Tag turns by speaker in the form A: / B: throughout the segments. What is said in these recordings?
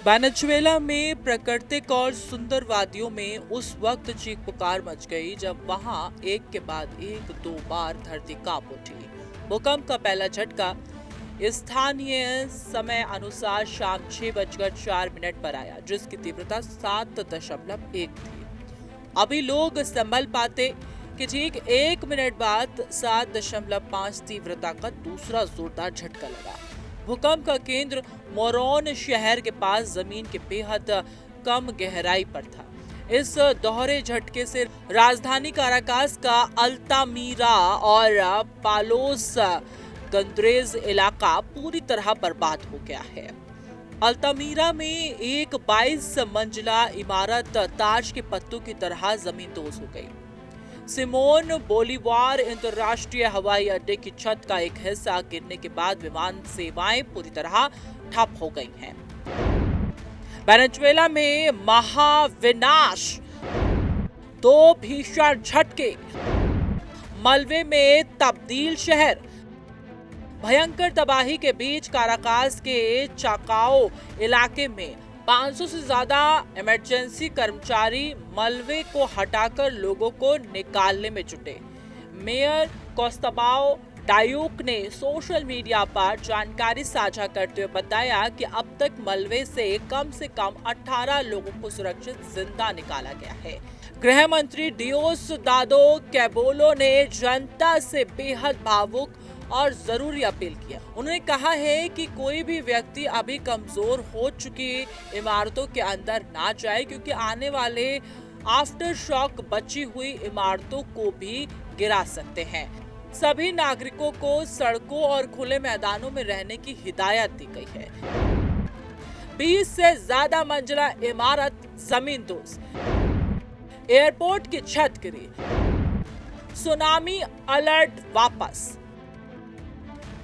A: Venezuela में प्राकृतिक और सुंदर वादियों में उस वक्त चीख पुकार मच गई जब वहां एक के बाद एक दो बार धरती कांप उठी। भूकंप का पहला झटका स्थानीय समय अनुसार शाम 6:04 पर आया, जिसकी तीव्रता 7.1 थी। अभी लोग संभल पाते कि ठीक 1 मिनट बाद 7.5 तीव्रता का दूसरा जोरदार झटका लगा। भूकंप का केंद्र मोरोन शहर के पास जमीन के बेहद कम गहराई पर था। इस दोहरे झटके से राजधानी काराकास का अल्तामीरा और पालोस गंद्रेज इलाका पूरी तरह बर्बाद हो गया है। अल्तामीरा में एक 22 मंजिला इमारत ताश के पत्तों की तरह जमींदोज हो गई। सिमोन बोलीवार अंतर्राष्ट्रीय हवाई अड्डे की छत का एक हिस्सा गिरने के बाद विमान सेवाएं पूरी तरह ठप हो गई हैं। वेनेजुएला में महाविनाश, दो भीषण झटके, मलबे में तब्दील शहर। भयंकर तबाही के बीच काराकास के चाकाओ इलाके में 500 से ज्यादा इमरजेंसी कर्मचारी मलबे को हटाकर लोगों को निकालने में जुटे। मेयर कोस्ताबाओ डायूक ने सोशल मीडिया पर जानकारी साझा करते हुए बताया कि अब तक मलबे से कम 18 लोगों को सुरक्षित जिंदा निकाला गया है। गृह मंत्री डियोसदादो कैबोलो ने जनता से बेहद भावुक और जरूरी अपील किया। उन्होंने कहा है कि कोई भी व्यक्ति अभी कमजोर हो चुकी इमारतों के अंदर ना जाए, क्योंकि आने वाले आफ्टर शॉक बची हुई इमारतों को भी गिरा सकते हैं। सभी नागरिकों को सड़कों और खुले मैदानों में रहने की हिदायत दी गई है। 20 से ज्यादा मंजिला इमारत जमींदोज, एयरपोर्ट की छत गिरी, सुनामी अलर्ट वापस।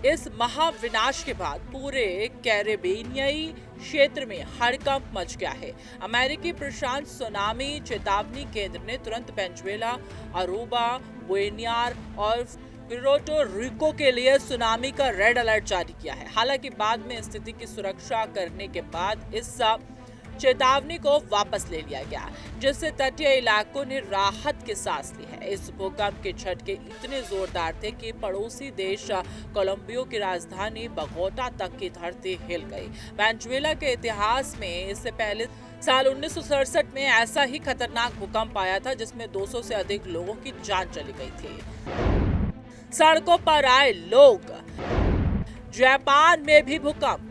A: इस महाविनाश के बाद पूरे कैरेबियाई क्षेत्र में हड़कंप मच गया है। अमेरिकी प्रशांत सुनामी चेतावनी केंद्र ने तुरंत वेनेजुएला, अरूबा, बुएनियार और पुर्टो रिको के लिए सुनामी का रेड अलर्ट जारी किया है। हालांकि बाद में स्थिति की सुरक्षा करने के बाद इस चेतावनी को वापस ले लिया गया, जिससे तटीय इलाकों ने राहत की सांस ली है। इस भूकंप के झटके इतने जोरदार थे कि पड़ोसी देश कोलंबिया की राजधानी बगोटा तक की धरती हिल गई। वेनेजुएला के इतिहास में इससे पहले साल 1967 में ऐसा ही खतरनाक भूकंप आया था, जिसमें 200 से अधिक लोगों की जान चली गई थी। सड़कों पर आए लोग। जापान में भी भूकंप।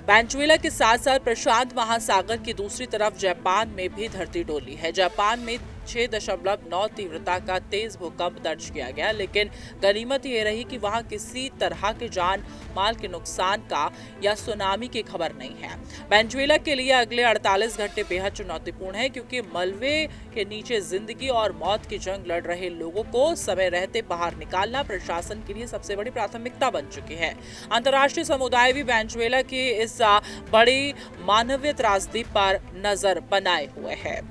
A: वेनेजुएला के साथ साथ प्रशांत महासागर की दूसरी तरफ जापान में भी धरती डोली है। जापान में 6.9 तीव्रता का तेज भूकंप दर्ज किया गया, लेकिन गनीमत ये रही कि वहां किसी तरह के जान माल के नुकसान का या सुनामी की खबर नहीं है। वेनेजुएला के लिए अगले 48 घंटे बेहद चुनौतीपूर्ण है, क्योंकि मलबे के नीचे जिंदगी और मौत की जंग लड़ रहे लोगों को समय रहते बाहर निकालना प्रशासन के लिए सबसे बड़ी प्राथमिकता बन चुकी है। अंतर्राष्ट्रीय समुदाय भी वेनेजुएला की इस बड़ी मानवीय त्रासदी पर नजर बनाए हुए है।